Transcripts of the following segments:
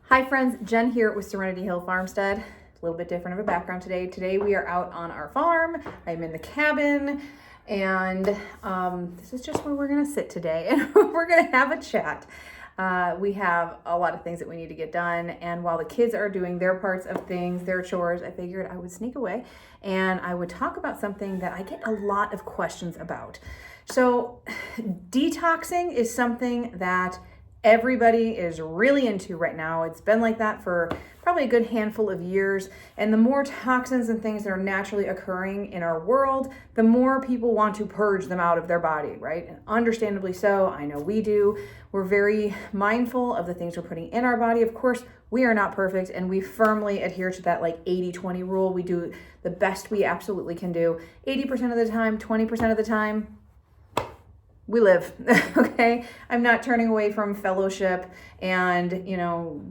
Hi friends, Jen here with Serenity Hill Farmstead. A little bit different of a background today. Today we are out on our farm. I'm in the cabin and this is just where we're gonna sit today and we're gonna have a chat. We have a lot of things that we need to get done, and while the kids are doing their parts of things, their chores, I figured I would sneak away and I would talk about something that I get a lot of questions about. So detoxing is something that everybody is really into right now. It's been like that for probably a good handful of years. And the more toxins and things that are naturally occurring in our world, the more people want to purge them out of their body, right? And understandably so. I know we do. We're very mindful of the things we're putting in our body. Of course, we are not perfect, and we firmly adhere to that like 80-20 rule. We do the best we absolutely can do. 80% of the time, 20% of the time, we live, okay? I'm not turning away from fellowship and,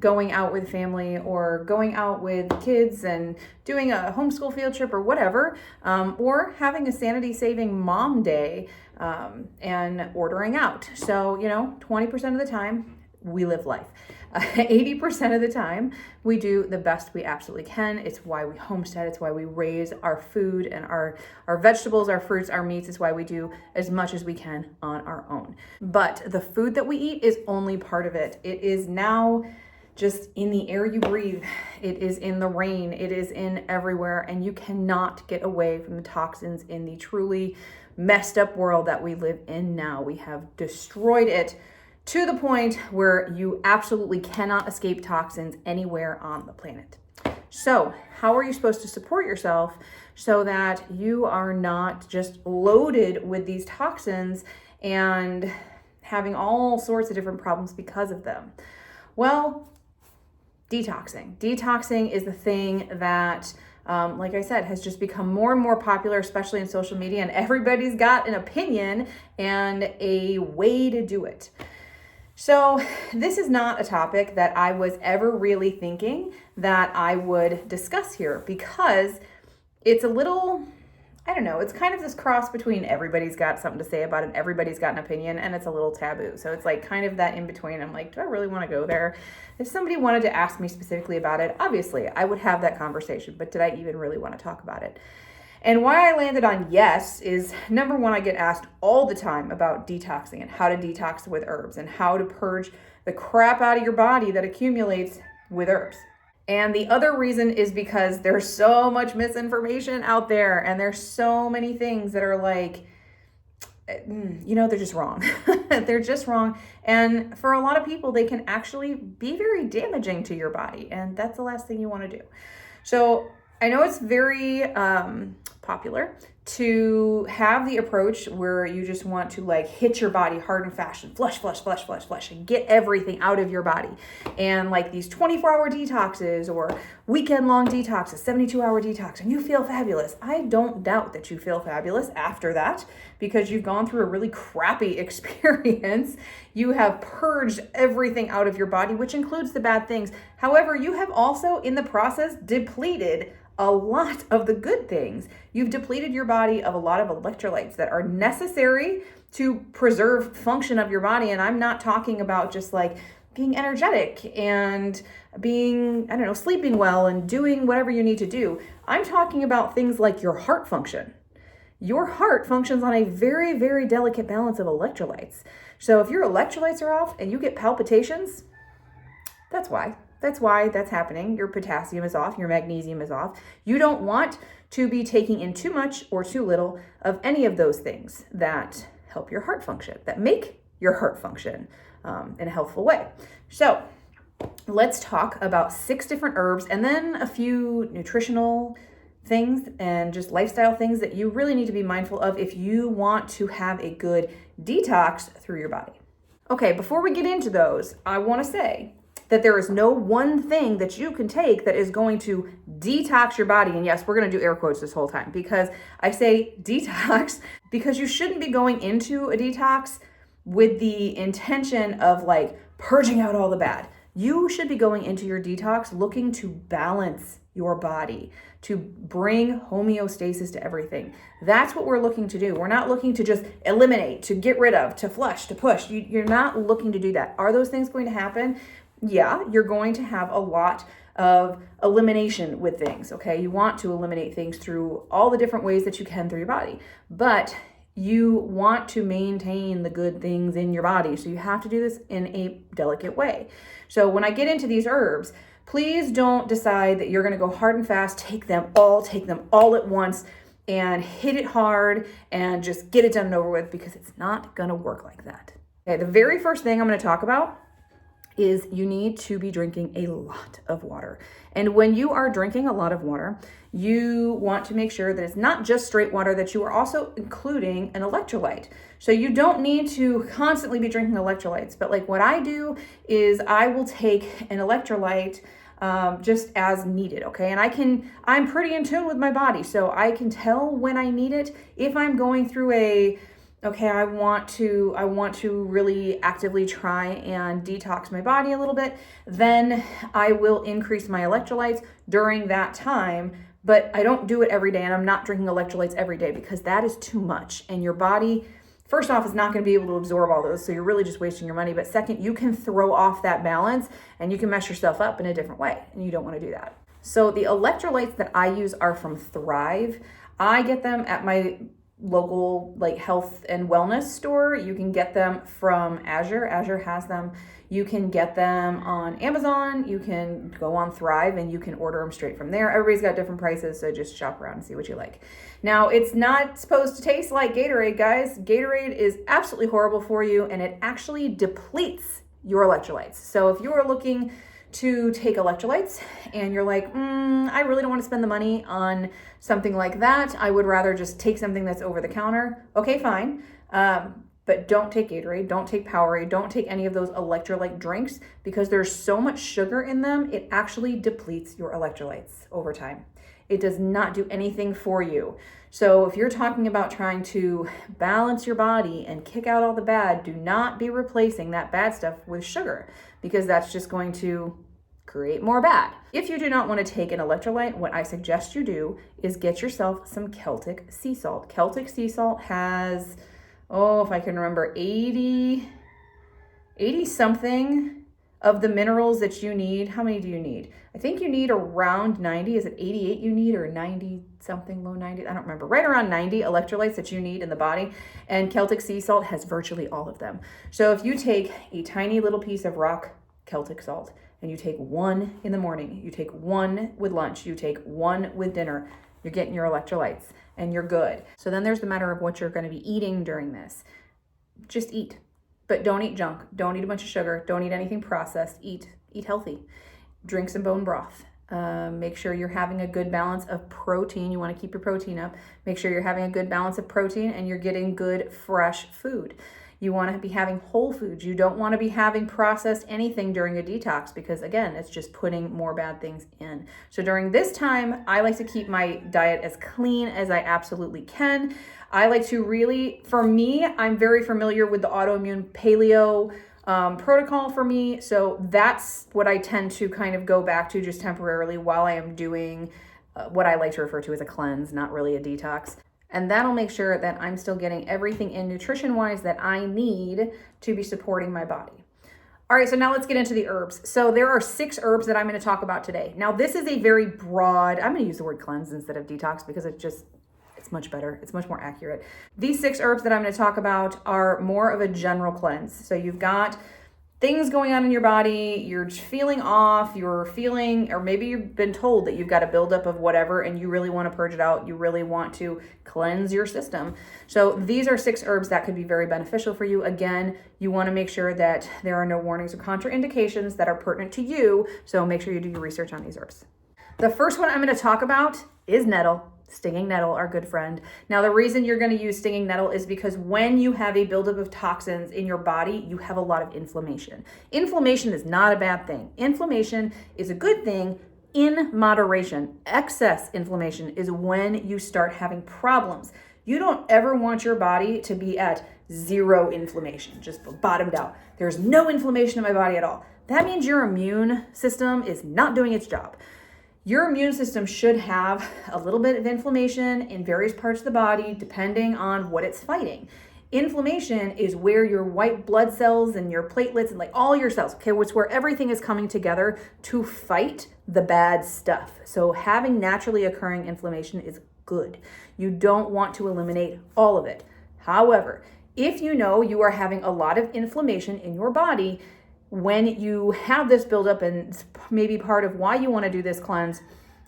going out with family or going out with kids and doing a homeschool field trip or whatever, or having a sanity-saving mom day and ordering out. So, 20% of the time, we live life. 80% of the time, we do the best we absolutely can. It's why we homestead. It's why we raise our food and our vegetables, our fruits, our meats. It's why we do as much as we can on our own. But the food that we eat is only part of it. It is now just in the air you breathe. It is in the rain. It is in everywhere. And you cannot get away from the toxins in the truly messed up world that we live in now. We have destroyed it to the point where you absolutely cannot escape toxins anywhere on the planet. So how are you supposed to support yourself so that you are not just loaded with these toxins and having all sorts of different problems because of them? Well, detoxing. Detoxing is the thing that like I said, has just become more and more popular, especially in social media, and everybody's got an opinion and a way to do it. So this is not a topic that I was ever really thinking that I would discuss here, because it's a little, it's kind of this cross between everybody's got something to say about it, everybody's got an opinion, and it's a little taboo. So it's like kind of that in between. I'm like, do I really want to go there? If somebody wanted to ask me specifically about it, obviously I would have that conversation, but did I even really want to talk about it? And why I landed on yes is, number one, I get asked all the time about detoxing and how to detox with herbs and how to purge the crap out of your body that accumulates with herbs. And the other reason is because there's so much misinformation out there, and there's so many things that are like, they're just wrong. They're just wrong. And for a lot of people, they can actually be very damaging to your body. And that's the last thing you want to do. So I know it's very popular to have the approach where you just want to like hit your body hard and fast and flush, and get everything out of your body. And like these 24-hour detoxes or weekend-long detoxes, 72-hour detox, and you feel fabulous. I don't doubt that you feel fabulous after that, because you've gone through a really crappy experience. You have purged everything out of your body, which includes the bad things. However, you have also in the process depleted a lot of the good things. You've depleted your body of a lot of electrolytes that are necessary to preserve function of your body. And I'm not talking about just like being energetic and being, sleeping well and doing whatever you need to do. I'm talking about things like your heart function. Your heart functions on a very, very delicate balance of electrolytes. So if your electrolytes are off and you get palpitations, that's why. That's why that's happening. Your potassium is off, your magnesium is off. You don't want to be taking in too much or too little of any of those things that help your heart function, that make your heart function in a healthful way. So let's talk about 6 different herbs and then a few nutritional things and just lifestyle things that you really need to be mindful of if you want to have a good detox through your body. Okay, before we get into those, I want to say that there is no one thing that you can take that is going to detox your body. And yes, we're going to do air quotes this whole time, because I say detox because you shouldn't be going into a detox with the intention of like purging out all the bad. You should be going into your detox looking to balance your body, to bring homeostasis to everything. That's what we're looking to do. We're not looking to just eliminate, to get rid of, to flush, to push. You're not looking to do that. Are those things going to happen? yeah, you're going to have a lot of elimination with things, okay? You want to eliminate things through all the different ways that you can through your body, but you want to maintain the good things in your body. So you have to do this in a delicate way. So when I get into these herbs, please don't decide that you're going to go hard and fast, take them all at once and hit it hard and just get it done and over with, because it's not going to work like that. Okay, the very first thing I'm going to talk about is you need to be drinking a lot of water. And when you are drinking a lot of water, you want to make sure that it's not just straight water, that you are also including an electrolyte. So you don't need to constantly be drinking electrolytes, but like what I do is I will take an electrolyte just as needed, okay? And I'm pretty in tune with my body, so I can tell when I need it. If I'm going through okay, I want to really actively try and detox my body a little bit, then I will increase my electrolytes during that time, but I don't do it every day, and I'm not drinking electrolytes every day because that is too much. And your body, first off, is not going to be able to absorb all those, so you're really just wasting your money. But second, you can throw off that balance and you can mess yourself up in a different way, and you don't want to do that. So the electrolytes that I use are from Thrive. I get them at my local like health and wellness store. You can get them from Azure. Azure has them. You can get them on Amazon. You can go on Thrive and you can order them straight from there. Everybody's got different prices, so just shop around and see what you like. Now, it's not supposed to taste like Gatorade, guys. Gatorade is absolutely horrible for you, and it actually depletes your electrolytes. So if you are looking to take electrolytes and you're like, I really don't want to spend the money on something like that, I would rather just take something that's over the counter, okay, fine. But don't take Gatorade, don't take Powerade, don't take any of those electrolyte drinks, because there's so much sugar in them, it actually depletes your electrolytes over time. It does not do anything for you. So if you're talking about trying to balance your body and kick out all the bad, do not be replacing that bad stuff with sugar, because that's just going to create more bad. If you do not want to take an electrolyte, what I suggest you do is get yourself some Celtic sea salt. Celtic sea salt has, if I can remember, 80 something of the minerals that you need. How many do you need? I think you need around 90. Is it 88 you need, or 90 something, low 90? I don't remember. Right around 90 electrolytes that you need in the body. And Celtic sea salt has virtually all of them. So if you take a tiny little piece of rock Celtic salt and you take one in the morning, you take one with lunch, you take one with dinner, you're getting your electrolytes and you're good. So then there's the matter of what you're going to be eating during this. Just eat, but don't eat junk. Don't eat a bunch of sugar. Don't eat anything processed. Eat healthy. Drink some bone broth. Make sure you're having a good balance of protein. You want to keep your protein up. Make sure you're having a good balance of protein and you're getting good fresh food. You want to be having whole foods. You don't want to be having processed anything during a detox, because again, it's just putting more bad things in. So during this time, I like to keep my diet as clean as I absolutely can. I like to really, for me, I'm very familiar with the autoimmune paleo protocol for me. So that's what I tend to kind of go back to just temporarily while I am doing what I like to refer to as a cleanse, not really a detox. And that'll make sure that I'm still getting everything in nutrition-wise that I need to be supporting my body. All right, so now let's get into the herbs. So there are 6 herbs that I'm going to talk about today. Now, this is a very broad, I'm going to use the word cleanse instead of detox because it's much better. It's much more accurate. These 6 herbs that I'm going to talk about are more of a general cleanse. So you've got things going on in your body, you're feeling off, or maybe you've been told that you've got a buildup of whatever and you really want to purge it out. You really want to cleanse your system. So these are 6 herbs that could be very beneficial for you. Again, you want to make sure that there are no warnings or contraindications that are pertinent to you. So make sure you do your research on these herbs. The first one I'm going to talk about is nettle. Stinging nettle, our good friend. Now, the reason you're going to use stinging nettle is because when you have a buildup of toxins in your body, you have a lot of inflammation. Inflammation is not a bad thing. Inflammation is a good thing in moderation. Excess inflammation is when you start having problems. You don't ever want your body to be at 0 inflammation, just bottomed out. There's no inflammation in my body at all. That means your immune system is not doing its job. Your immune system should have a little bit of inflammation in various parts of the body, depending on what it's fighting. Inflammation is where your white blood cells and your platelets and like all your cells, okay, it's where everything is coming together to fight the bad stuff. So having naturally occurring inflammation is good. You don't want to eliminate all of it. However, if you know you are having a lot of inflammation in your body, when you have this buildup, and it's maybe part of why you want to do this cleanse,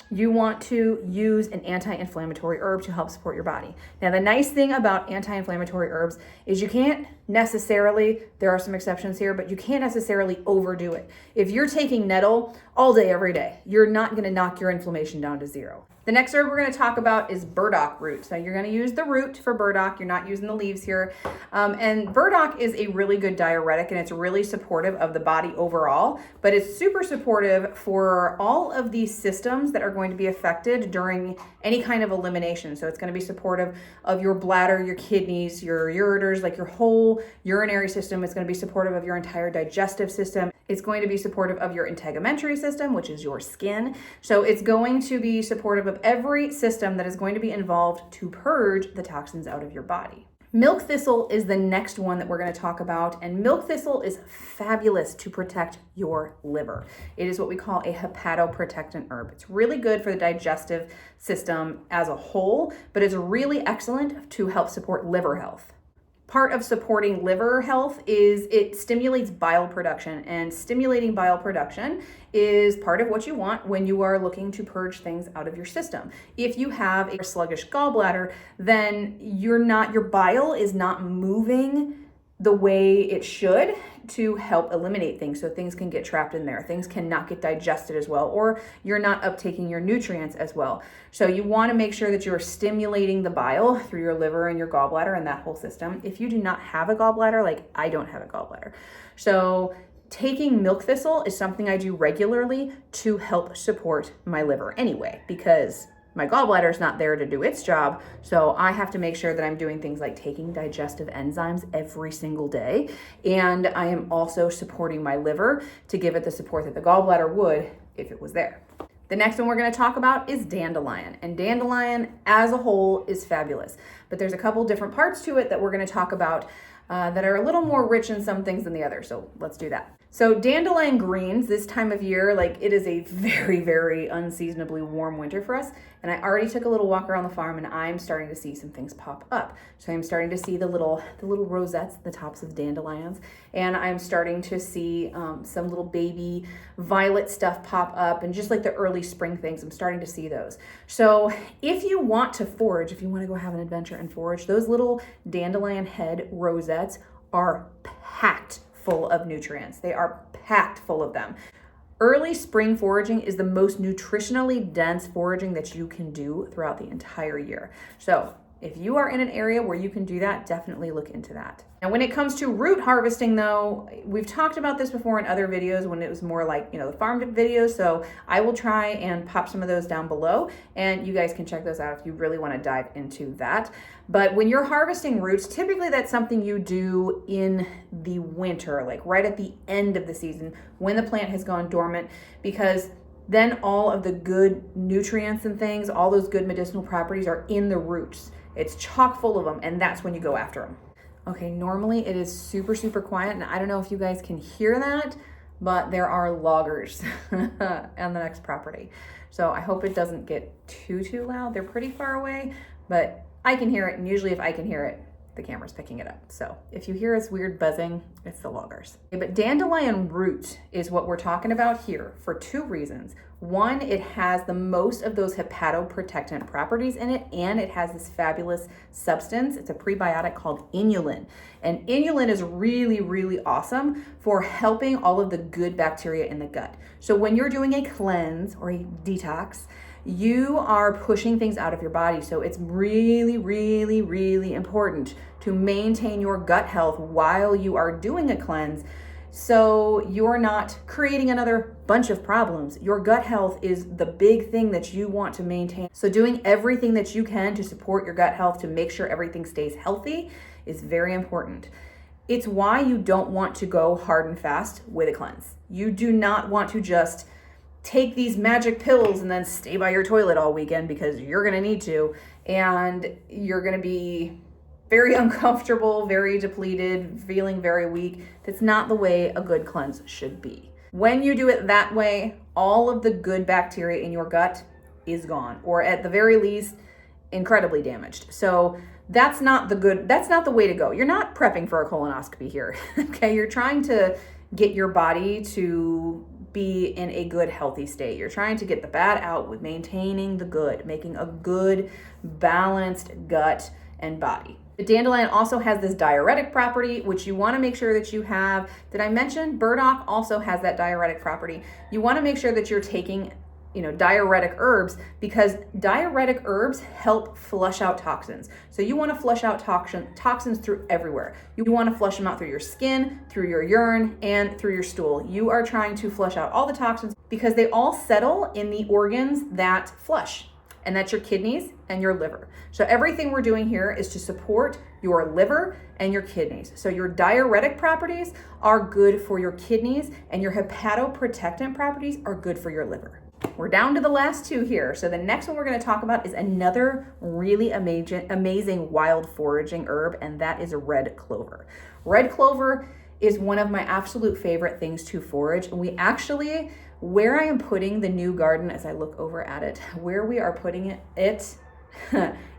you want to use an anti-inflammatory herb to help support your body. Now, the nice thing about anti-inflammatory herbs is you can't necessarily, there are some exceptions here, but you can't necessarily overdo it. If you're taking nettle all day, every day, you're not going to knock your inflammation down to zero. The next herb we're going to talk about is burdock root. So you're going to use the root for burdock. You're not using the leaves here. And burdock is a really good diuretic, and it's really supportive of the body overall, but it's super supportive for all of these systems that are going to be affected during any kind of elimination. So it's going to be supportive of your bladder, your kidneys, your ureters, like your whole urinary system. It's going to be supportive of your entire digestive system. It's going to be supportive of your integumentary system, which is your skin. So it's going to be supportive of every system that is going to be involved to purge the toxins out of your body. Milk thistle is the next one that we're going to talk about, and milk thistle is fabulous to protect your liver. It is what we call a hepatoprotectant herb. It's really good for the digestive system as a whole, but it's really excellent to help support liver health. Part of supporting liver health is it stimulates bile production, and stimulating bile production is part of what you want when you are looking to purge things out of your system. If you have a sluggish gallbladder, then your bile is not moving the way it should to help eliminate things, so things can get trapped in there. Things cannot get digested as well, or you're not uptaking your nutrients as well. So you want to make sure that you're stimulating the bile through your liver and your gallbladder and that whole system. If you do not have a gallbladder, like I don't have a gallbladder, so taking milk thistle is something I do regularly to help support my liver anyway, because my gallbladder is not there to do its job, so I have to make sure that I'm doing things like taking digestive enzymes every single day, and I am also supporting my liver to give it the support that the gallbladder would if it was there. The next one we're going to talk about is dandelion, and dandelion as a whole is fabulous, but there's a couple different parts to it that we're going to talk about that are a little more rich in some things than the others, so let's do that. So dandelion greens, this time of year, like it is a very, very unseasonably warm winter for us. And I already took a little walk around the farm, and I'm starting to see some things pop up. So I'm starting to see the little rosettes, the tops of dandelions. And I'm starting to see some little baby violet stuff pop up, and just like the early spring things, I'm starting to see those. So if you want to forage, if you want to go have an adventure and forage, those little dandelion head rosettes are packed full of nutrients. They are packed full of them. Early spring foraging is the most nutritionally dense foraging that you can do throughout the entire year. So if you are in an area where you can do that, definitely look into that. Now, when it comes to root harvesting though, we've talked about this before in other videos when it was more like, the farm videos. So I will try and pop some of those down below, and you guys can check those out if you really want to dive into that. But when you're harvesting roots, typically that's something you do in the winter, like right at the end of the season when the plant has gone dormant, because then all of the good nutrients and things, all those good medicinal properties are in the roots. It's chock full of them, and that's when you go after them. Okay, normally it is super, super quiet, and I don't know if you guys can hear that, but there are loggers on the next property. So I hope it doesn't get too loud. They're pretty far away, but I can hear it, and usually if I can hear it, the camera's picking it up. So if you hear this weird buzzing, it's the loggers. Okay, but dandelion root is what we're talking about here for two reasons. One, it has the most of those hepatoprotectant properties in it, and it has this fabulous substance. It's a prebiotic called inulin. And inulin is really, really awesome for helping all of the good bacteria in the gut. So when you're doing a cleanse or a detox, you are pushing things out of your body. So it's really, really, really important to maintain your gut health while you are doing a cleanse, so you're not creating another bunch of problems. Your gut health is the big thing that you want to maintain. So doing everything that you can to support your gut health to make sure everything stays healthy is very important. It's why you don't want to go hard and fast with a cleanse. You do not want to just take these magic pills and then stay by your toilet all weekend, because you're going to need to, and you're going to be very uncomfortable, very depleted, feeling very weak. That's not the way a good cleanse should be. When you do it that way, all of the good bacteria in your gut is gone, or at the very least, incredibly damaged. So that's not the way to go. You're not prepping for a colonoscopy here. Okay, you're trying to get your body to be in a good, healthy state. You're trying to get the bad out with maintaining the good, making a good, balanced gut and body. The dandelion also has this diuretic property, which you want to make sure that you have. Did I mention burdock also has that diuretic property? You want to make sure that you're taking diuretic herbs, because diuretic herbs help flush out toxins. So you want to flush out toxins through everywhere. You want to flush them out through your skin, through your urine, and through your stool. You are trying to flush out all the toxins because they all settle in the organs that flush, and that's your kidneys and your liver. So everything we're doing here is to support your liver and your kidneys. So your diuretic properties are good for your kidneys, and your hepatoprotectant properties are good for your liver. We're down to the last two here. So the next one we're going to talk about is another really amazing wild foraging herb, and that is red clover. Red clover is one of my absolute favorite things to forage. And we actually, where I am putting the new garden, as I look over at it, where we are putting it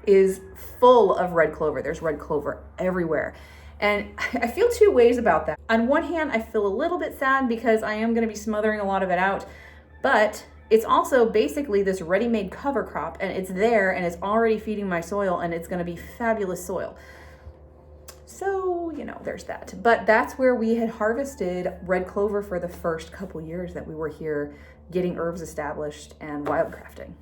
is full of red clover. There's red clover everywhere. And I feel two ways about that. On one hand, I feel a little bit sad because I am going to be smothering a lot of it out, but it's also basically this ready-made cover crop, and it's there and it's already feeding my soil, and it's going to be fabulous soil. So, there's that. But that's where we had harvested red clover for the first couple years that we were here getting herbs established and wildcrafting.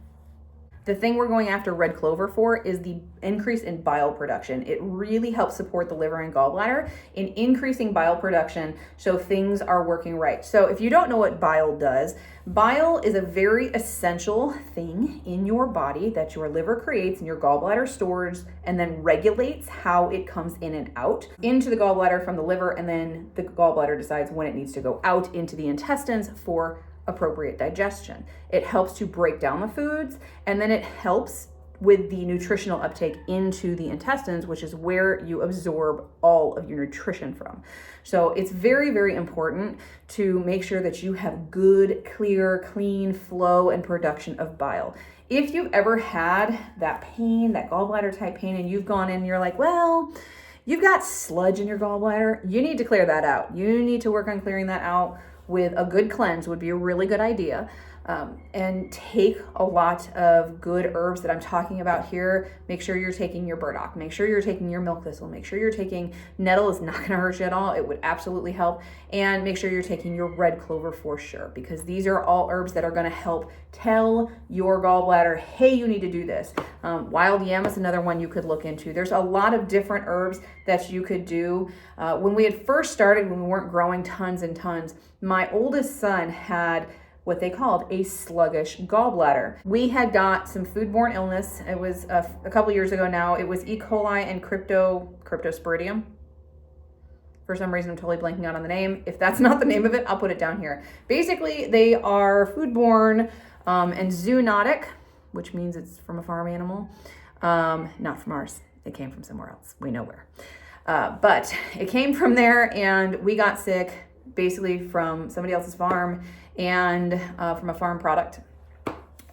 The thing we're going after red clover for is the increase in bile production. It really helps support the liver and gallbladder in increasing bile production so things are working right. So if you don't know what bile does, bile is a very essential thing in your body that your liver creates and your gallbladder stores and then regulates how it comes in and out into the gallbladder from the liver, and then the gallbladder decides when it needs to go out into the intestines for appropriate digestion. It helps to break down the foods, and then it helps with the nutritional uptake into the intestines, which is where you absorb all of your nutrition from. So it's very, very important to make sure that you have good, clear, clean flow and production of bile. If you've ever had that pain, that gallbladder type pain, and you've gone in and you're like, well, you've got sludge in your gallbladder, you need to clear that out. You need to work on clearing that out with a good cleanse would be a really good idea. And take a lot of good herbs that I'm talking about here. Make sure you're taking your burdock. Make sure you're taking your milk thistle. Make sure you're taking nettle. Is not going to hurt you at all. It would absolutely help. And make sure you're taking your red clover for sure, because these are all herbs that are going to help tell your gallbladder, hey, you need to do this. Wild yam is another one you could look into. There's a lot of different herbs that you could do. When we had first started, when we weren't growing tons and tons, my oldest son had what they called a sluggish gallbladder. We had got some foodborne illness. It was a couple years ago now. It was E. coli and cryptosporidium. For some reason, I'm totally blanking out on the name. If that's not the name of it, I'll put it down here. Basically, they are foodborne and zoonotic, which means it's from a farm animal. Not from ours. It came from somewhere else. We know where. But it came from there, and we got sick basically from somebody else's farm and from a farm product.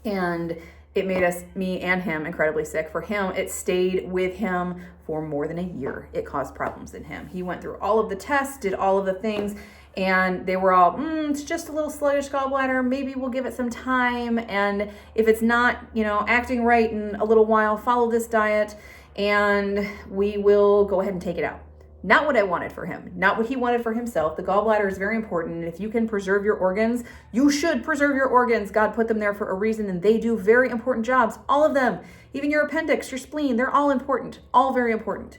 And it made me and him incredibly sick. For him, it stayed with him for more than a year. It caused problems in him. He went through all of the tests, did all of the things, and they were all, it's just a little sluggish gallbladder. Maybe we'll give it some time. And if it's not, acting right in a little while, follow this diet and we will go ahead and take it out. Not what I wanted for him, not what he wanted for himself. The gallbladder is very important. And if you can preserve your organs, you should preserve your organs. God put them there for a reason, and they do very important jobs. All of them, even your appendix, your spleen, they're all important, all very important.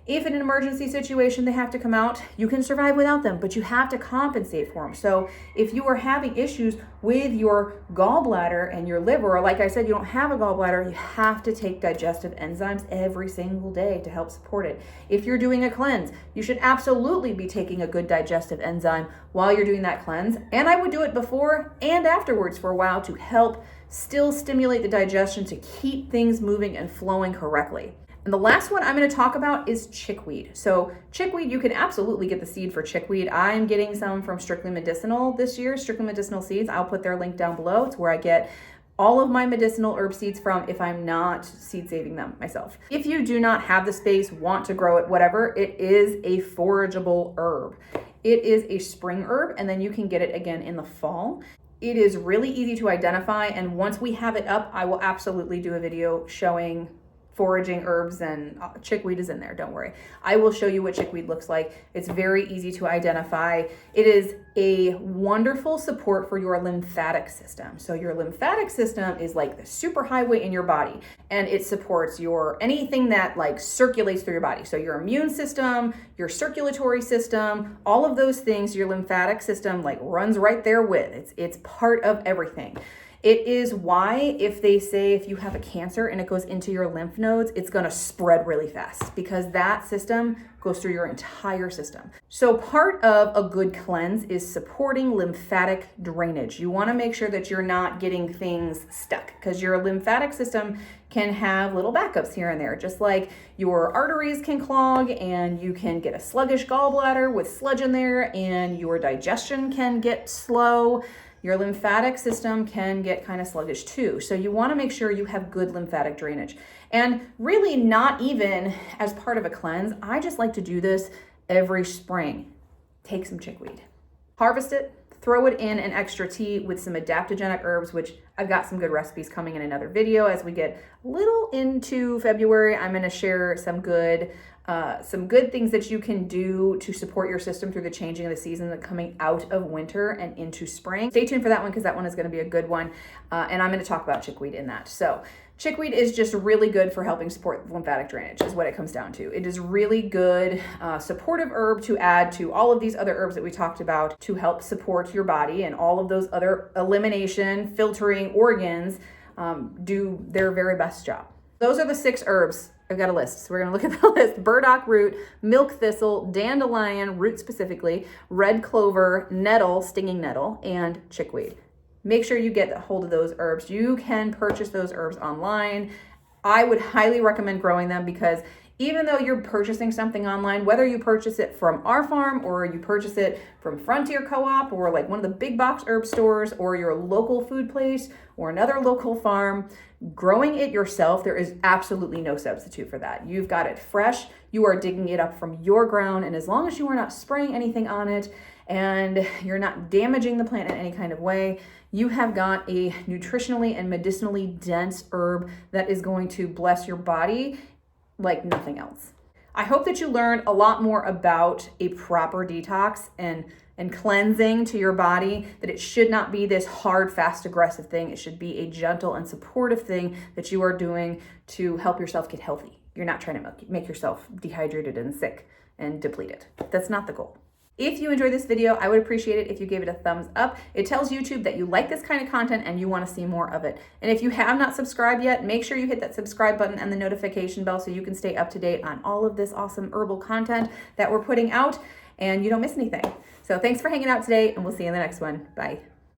If in an emergency situation they have to come out, you can survive without them, but you have to compensate for them. So if you are having issues with your gallbladder and your liver, or like I said, you don't have a gallbladder, you have to take digestive enzymes every single day to help support it. If you're doing a cleanse, you should absolutely be taking a good digestive enzyme while you're doing that cleanse. And I would do it before and afterwards for a while to help still stimulate the digestion to keep things moving and flowing correctly. And the last one I'm going to talk about is chickweed. So chickweed, you can absolutely get the seed for chickweed. I'm getting some from Strictly Medicinal this year, Strictly Medicinal Seeds. I'll put their link down below. It's where I get all of my medicinal herb seeds from if I'm not seed saving them myself. If you do not have the space, want to grow it, whatever, it is a forageable herb. It is a spring herb, and then you can get it again in the fall. It is really easy to identify, and once we have it up, I will absolutely do a video showing foraging herbs, and chickweed is in there, don't worry. I will show you what chickweed looks like. It's very easy to identify. It is a wonderful support for your lymphatic system. So your lymphatic system is like the superhighway in your body, and it supports your anything that like circulates through your body. So your immune system, your circulatory system, all of those things, your lymphatic system like runs right there with. It's part of everything. It is why if they say if you have a cancer and it goes into your lymph nodes, it's going to spread really fast because that system goes through your entire system. So part of a good cleanse is supporting lymphatic drainage. You want to make sure that you're not getting things stuck because your lymphatic system can have little backups here and there, just like your arteries can clog and you can get a sluggish gallbladder with sludge in there and your digestion can get slow. Your lymphatic system can get kind of sluggish too. So you want to make sure you have good lymphatic drainage. And really not even as part of a cleanse, I just like to do this every spring. Take some chickweed, harvest it, throw it in an extra tea with some adaptogenic herbs, which I've got some good recipes coming in another video. As we get a little into February, I'm going to share some good things that you can do to support your system through the changing of the season and coming out of winter and into spring. Stay tuned for that one because that one is going to be a good one. And I'm going to talk about chickweed in that. So chickweed is just really good for helping support lymphatic drainage is what it comes down to. It is really good supportive herb to add to all of these other herbs that we talked about to help support your body, and all of those other elimination, filtering organs do their very best job. Those are the 6 herbs. I've got a list, so we're going to look at the list. Burdock root, milk thistle, dandelion, root specifically, red clover, nettle, stinging nettle, and chickweed. Make sure you get a hold of those herbs. You can purchase those herbs online. I would highly recommend growing them because even though you're purchasing something online, whether you purchase it from our farm or you purchase it from Frontier Co-op or like one of the big box herb stores or your local food place or another local farm, growing it yourself, there is absolutely no substitute for that. You've got it fresh. You are digging it up from your ground. And as long as you are not spraying anything on it and you're not damaging the plant in any kind of way, you have got a nutritionally and medicinally dense herb that is going to bless your body like nothing else. I hope that you learned a lot more about a proper detox and cleansing to your body, that it should not be this hard, fast, aggressive thing. It should be a gentle and supportive thing that you are doing to help yourself get healthy. You're not trying to make yourself dehydrated and sick and depleted. That's not the goal. If you enjoyed this video, I would appreciate it if you gave it a thumbs up. It tells YouTube that you like this kind of content and you want to see more of it. And if you have not subscribed yet, make sure you hit that subscribe button and the notification bell so you can stay up to date on all of this awesome herbal content that we're putting out and you don't miss anything. So thanks for hanging out today, and we'll see you in the next one. Bye.